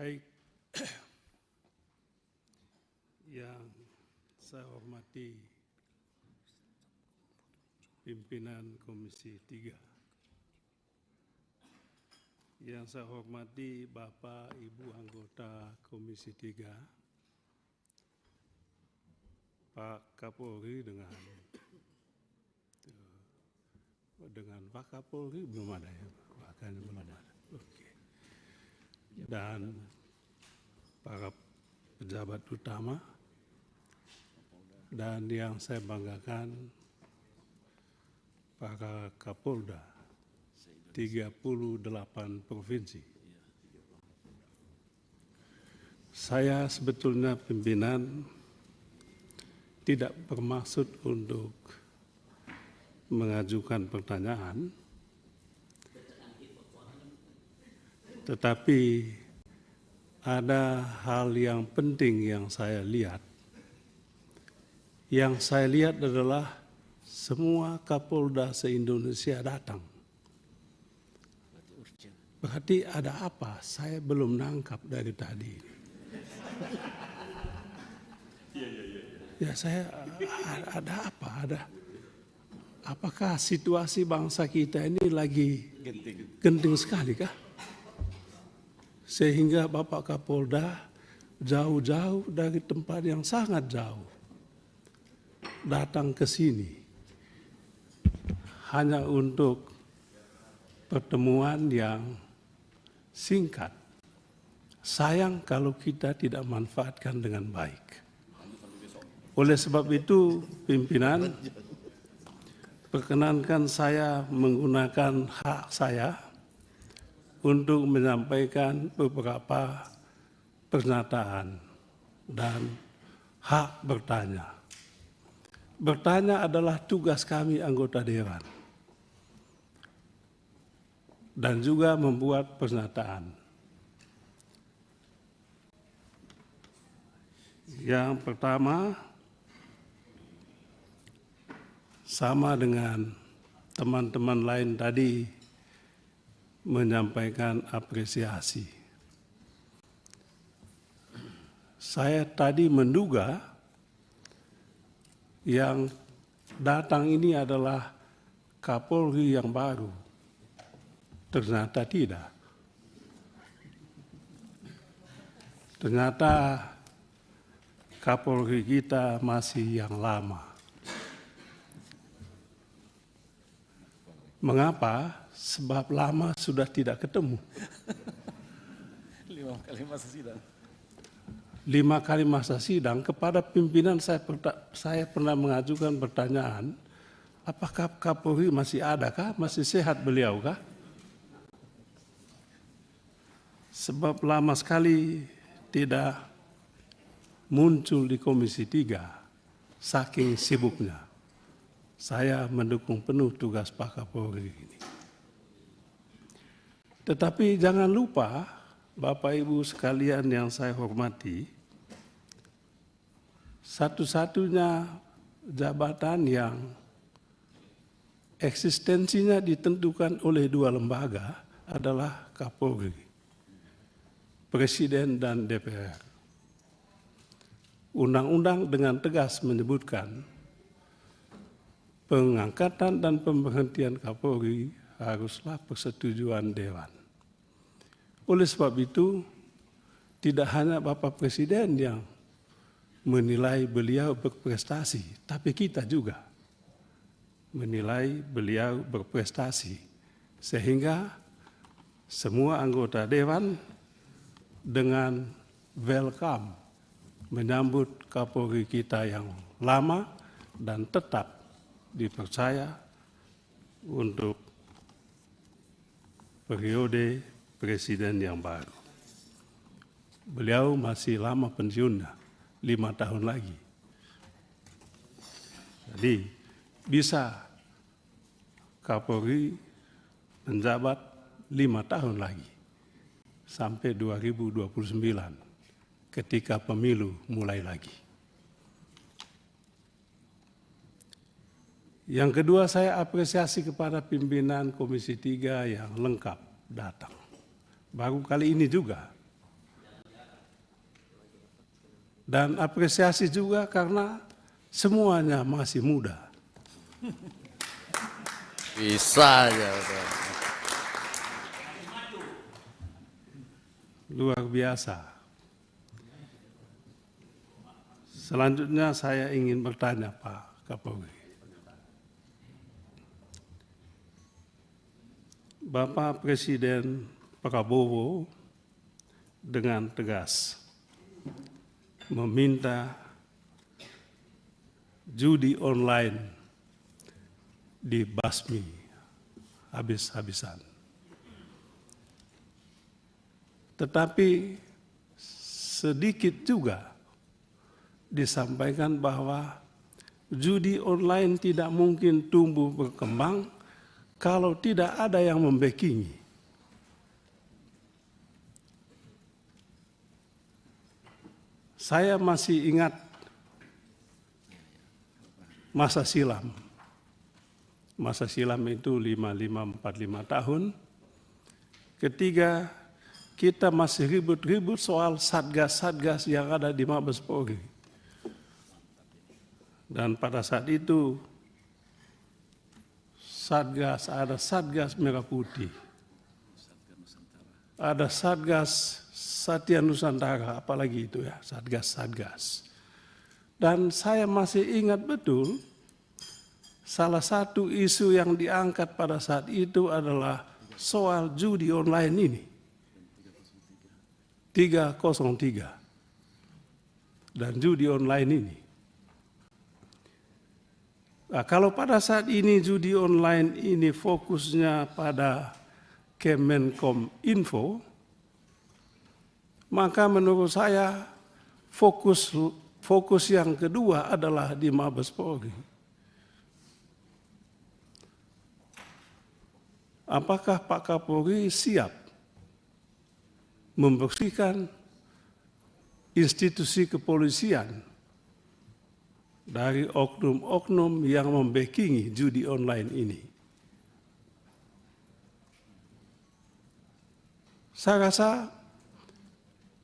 Baik, yang saya hormati pimpinan Komisi 3, yang saya hormati Bapak Ibu anggota Komisi 3, Pak Kapolri dengan Pak Kapolri belum ada ya, bahkan belum ada. Oke. Dan para pejabat utama, dan yang saya banggakan para Kapolda 38 provinsi. Saya sebetulnya pimpinan tidak bermaksud untuk mengajukan pertanyaan, tetapi ada hal yang penting yang saya lihat. Yang saya lihat adalah semua Kapolda se-Indonesia datang. Berarti ada apa? Saya belum nangkap dari tadi. Ya saya ada apa? Apakah situasi bangsa kita ini lagi genting sekali kah? Sehingga Bapak Kapolda jauh-jauh dari tempat yang sangat jauh datang ke sini hanya untuk pertemuan yang singkat. Sayang kalau kita tidak manfaatkan dengan baik. Oleh sebab itu, pimpinan, perkenankan saya menggunakan hak saya untuk menyampaikan beberapa pernyataan dan hak bertanya. Bertanya adalah tugas kami anggota Dewan. Dan juga membuat pernyataan. Yang pertama, sama dengan teman-teman lain tadi menyampaikan apresiasi. Saya tadi menduga yang datang ini adalah Kapolri yang baru. Ternyata tidak. Ternyata Kapolri kita masih yang lama. Mengapa? Sebab lama sudah tidak ketemu. 5 kali masa sidang. 5 kali masa sidang. Kepada pimpinan saya pernah mengajukan pertanyaan, apakah Kapolri masih ada kah? Masih sehat beliau kah? Sebab lama sekali tidak muncul di Komisi 3, saking sibuknya. Saya mendukung penuh tugas Pak Kapolri ini. Tetapi jangan lupa, Bapak Ibu sekalian yang saya hormati, satu-satunya jabatan yang eksistensinya ditentukan oleh 2 lembaga adalah Kapolri, Presiden dan DPR. Undang-undang dengan tegas menyebutkan pengangkatan dan pemberhentian Kapolri haruslah persetujuan Dewan. Oleh sebab itu, tidak hanya Bapak Presiden yang menilai beliau berprestasi, tapi kita juga menilai beliau berprestasi. Sehingga semua anggota Dewan dengan welcome menyambut Kapolri kita yang lama dan tetap dipercaya untuk periode presiden yang baru. Beliau masih lama pensiunnya, 5 tahun lagi. Jadi bisa Kapolri menjabat 5 tahun lagi sampai 2029 ketika pemilu mulai lagi. Yang kedua, saya apresiasi kepada pimpinan Komisi 3 yang lengkap datang. Baru kali ini juga Dan apresiasi juga karena semuanya masih muda. Bisa aja. Luar biasa. Selanjutnya saya ingin bertanya Pak Kapolri. Bapak Presiden Prabowo dengan tegas meminta judi online dibasmi habis-habisan. Tetapi sedikit juga disampaikan bahwa judi online tidak mungkin tumbuh berkembang kalau tidak ada yang membackingi. Saya masih ingat masa silam. Masa silam itu 45-45 tahun. Ketika kita masih ribut-ribut soal satgas-satgas yang ada di Mabes Polri. Dan pada saat itu ada Satgas Merah Putih, ada Satgas Satya Nusantara, apalagi itu ya, Satgas-Satgas. Dan saya masih ingat betul, salah satu isu yang diangkat pada saat itu adalah soal judi online ini. 303. Dan judi online ini. Nah, kalau pada saat ini judi online ini fokusnya pada Kemenkom Info, maka menurut saya fokus yang kedua adalah di Mabes Polri. Apakah Pak Kapolri siap membersihkan institusi kepolisian dari oknum-oknum yang membackingi judi online ini? Saya rasa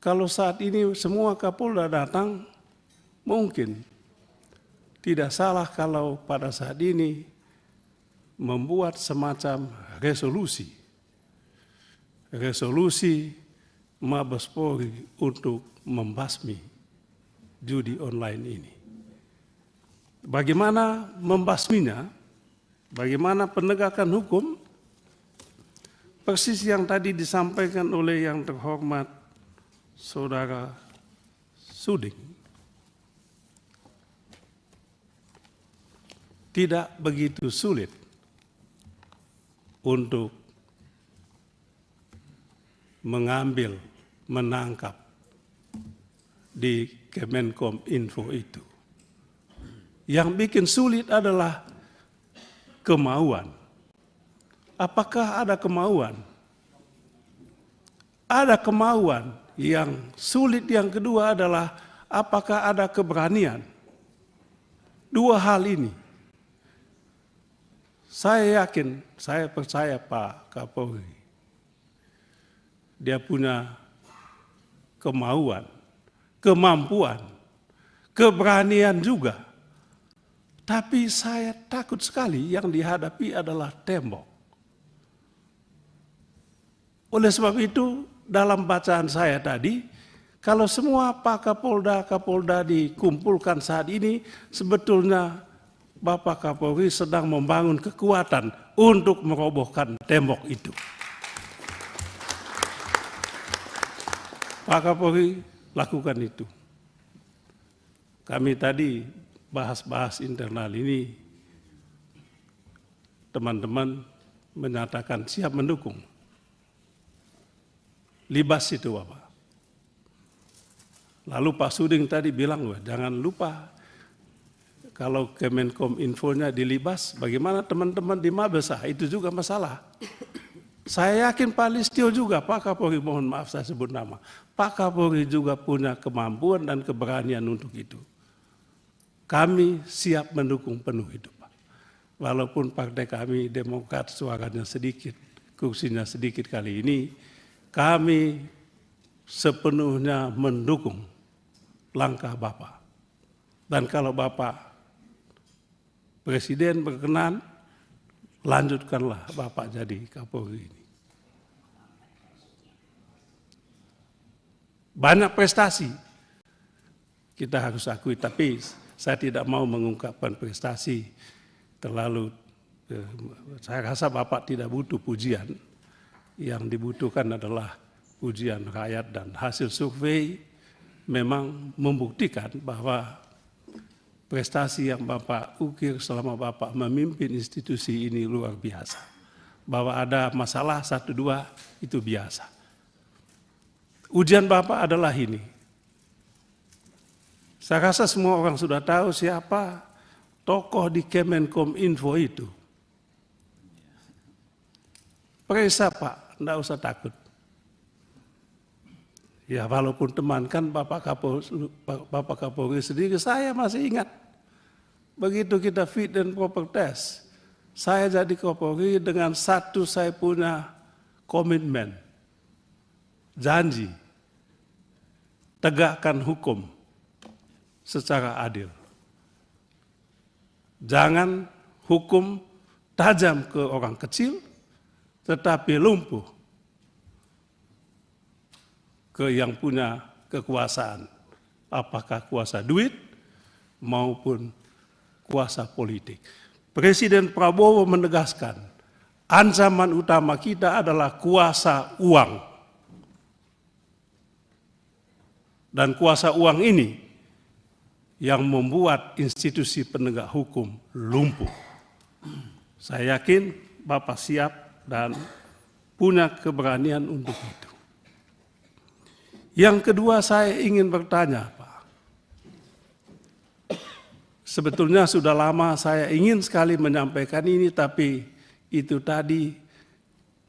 kalau saat ini semua Kapolda datang, mungkin tidak salah kalau pada saat ini membuat semacam resolusi Mabes Polri untuk membasmi judi online ini. Bagaimana membasminya, bagaimana penegakan hukum, persis yang tadi disampaikan oleh yang terhormat Saudara Suding. Tidak begitu sulit untuk menangkap di Kemenkom Info itu. Yang bikin sulit adalah kemauan. Apakah ada kemauan? Ada kemauan. Yang sulit yang kedua adalah apakah ada keberanian? Dua hal ini. Saya yakin, saya percaya Pak Kapolri. Dia punya kemauan, kemampuan, keberanian juga. Tapi saya takut sekali yang dihadapi adalah tembok. Oleh sebab itu, dalam bacaan saya tadi, kalau semua Pak Kapolda dikumpulkan saat ini, sebetulnya Bapak Kapolri sedang membangun kekuatan untuk merobohkan tembok itu. Pak Kapolri lakukan itu. Kami tadi bahas internal ini, teman-teman menyatakan siap mendukung. Libas itu Bapak. Lalu Pak Suding tadi bilang, jangan lupa kalau Kemenkom Infonya dilibas, bagaimana teman-teman di Mabes? Itu juga masalah. Saya yakin Pak Listio juga, Pak Kapolri, mohon maaf saya sebut nama, Pak Kapolri juga punya kemampuan dan keberanian untuk itu. Kami siap mendukung penuh itu Pak. Walaupun partai kami Demokrat suaranya sedikit, kursinya sedikit kali ini, kami sepenuhnya mendukung langkah Bapak. Dan kalau Bapak Presiden berkenan, lanjutkanlah Bapak jadi Kapolri ini. Banyak prestasi kita harus akui, tapi saya tidak mau mengungkapkan prestasi terlalu. Saya rasa Bapak tidak butuh pujian. Yang dibutuhkan adalah pujian rakyat, dan hasil survei memang membuktikan bahwa prestasi yang Bapak ukir selama Bapak memimpin institusi ini luar biasa. Bahwa ada masalah 1-2 itu biasa. Ujian Bapak adalah ini. Saya rasa semua orang sudah tahu siapa tokoh di Kemenkominfo itu. Periksa Pak, enggak usah takut. Ya walaupun teman kan Bapak Kapolri sendiri, saya masih ingat. Begitu kita fit and proper test, saya jadi Kapolri dengan satu saya punya komitmen, janji, tegakkan hukum secara adil. Jangan hukum tajam ke orang kecil, tetapi lumpuh ke yang punya kekuasaan, apakah kuasa duit maupun kuasa politik. Presiden Prabowo menegaskan, ancaman utama kita adalah kuasa uang. Dan kuasa uang ini yang membuat institusi penegak hukum lumpuh. Saya yakin Bapak siap dan punya keberanian untuk itu. Yang kedua, saya ingin bertanya, Pak. Sebetulnya sudah lama saya ingin sekali menyampaikan ini, tapi itu tadi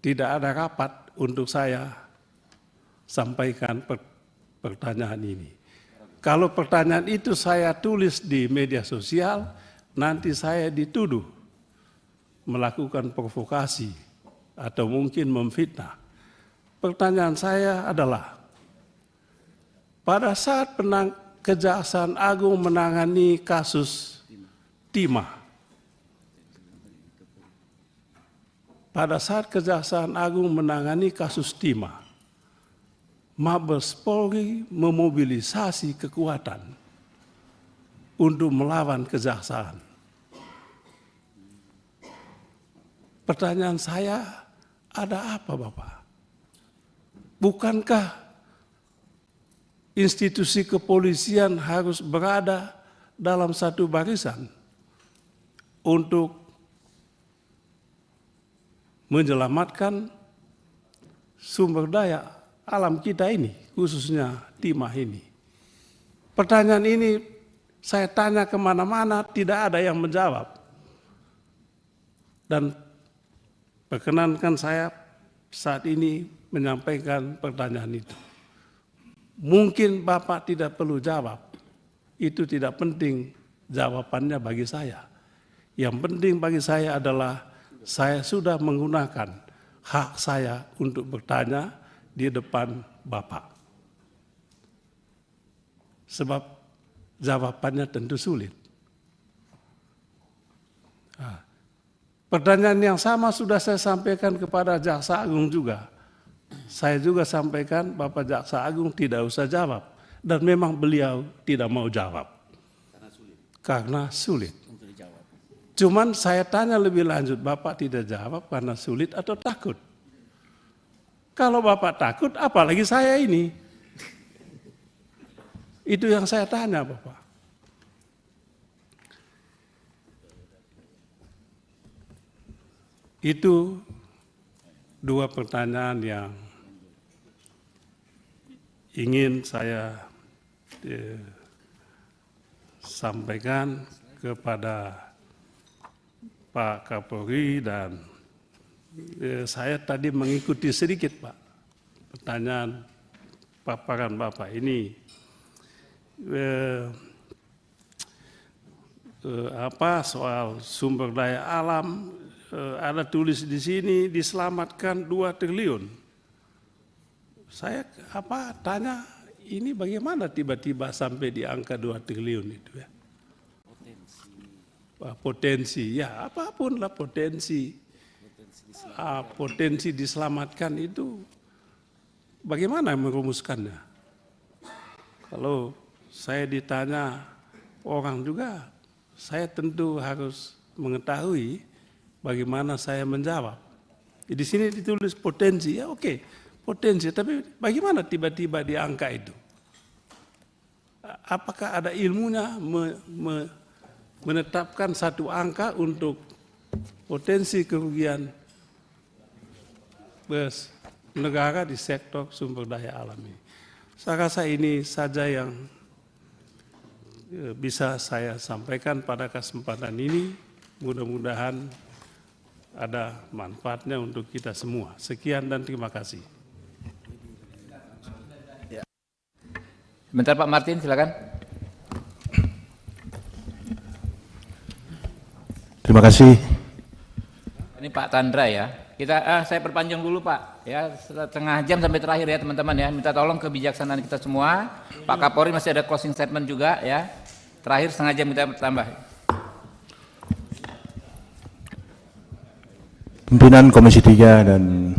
tidak ada rapat untuk saya sampaikan pertanyaan ini. Kalau pertanyaan itu saya tulis di media sosial, nanti saya dituduh melakukan provokasi atau mungkin memfitnah. Pertanyaan saya adalah, pada saat Kejaksaan Agung menangani kasus timah, pada saat Kejaksaan Agung menangani kasus timah, Mabes Polri memobilisasi kekuatan untuk melawan kejaksaan. Pertanyaan saya, ada apa Bapak? Bukankah institusi kepolisian harus berada dalam satu barisan untuk menyelamatkan sumber daya alam kita ini, khususnya timah ini? Pertanyaan ini saya tanya kemana-mana, tidak ada yang menjawab. Dan perkenankan saya saat ini menyampaikan pertanyaan itu. Mungkin Bapak tidak perlu jawab, itu tidak penting jawabannya bagi saya. Yang penting bagi saya adalah saya sudah menggunakan hak saya untuk bertanya di depan Bapak. Sebab jawabannya tentu sulit. Pertanyaan yang sama sudah saya sampaikan kepada Jaksa Agung juga. Saya juga sampaikan Bapak Jaksa Agung tidak usah jawab. Dan memang beliau tidak mau jawab. Karena sulit. Cuman saya tanya lebih lanjut, Bapak tidak jawab karena sulit atau takut? Kalau Bapak takut, apalagi saya ini? Itu yang saya tanya Bapak. Itu dua pertanyaan yang ingin saya sampaikan kepada Pak Kapolri, dan saya tadi mengikuti sedikit Pak pertanyaan paparan Bapak ini. Soal sumber daya alam, ada tulis di sini diselamatkan 2 triliun. Saya tanya, ini bagaimana tiba-tiba sampai di angka 2 triliun itu ya. Potensi, ya apapun lah potensi. Potensi diselamatkan itu bagaimana merumuskannya? Kalau saya ditanya orang juga, saya tentu harus mengetahui bagaimana saya menjawab. Di sini ditulis potensi, ya oke, potensi, tapi bagaimana tiba-tiba di angka itu? Apakah ada ilmunya menetapkan satu angka untuk potensi kerugian negara di sektor sumber daya alam ini? Saya rasa ini saja yang bisa saya sampaikan pada kesempatan ini. Mudah-mudahan ada manfaatnya untuk kita semua. Sekian dan terima kasih. Bentar Pak Martin, silakan. Terima kasih. Ini Pak Tandra ya. Saya perpanjang dulu Pak, ya setengah jam sampai terakhir ya teman-teman ya. Minta tolong kebijaksanaan kita semua. Pak Kapolri masih ada closing statement juga ya. Terakhir setengah jam kita tambah. Pimpinan Komisi 3 dan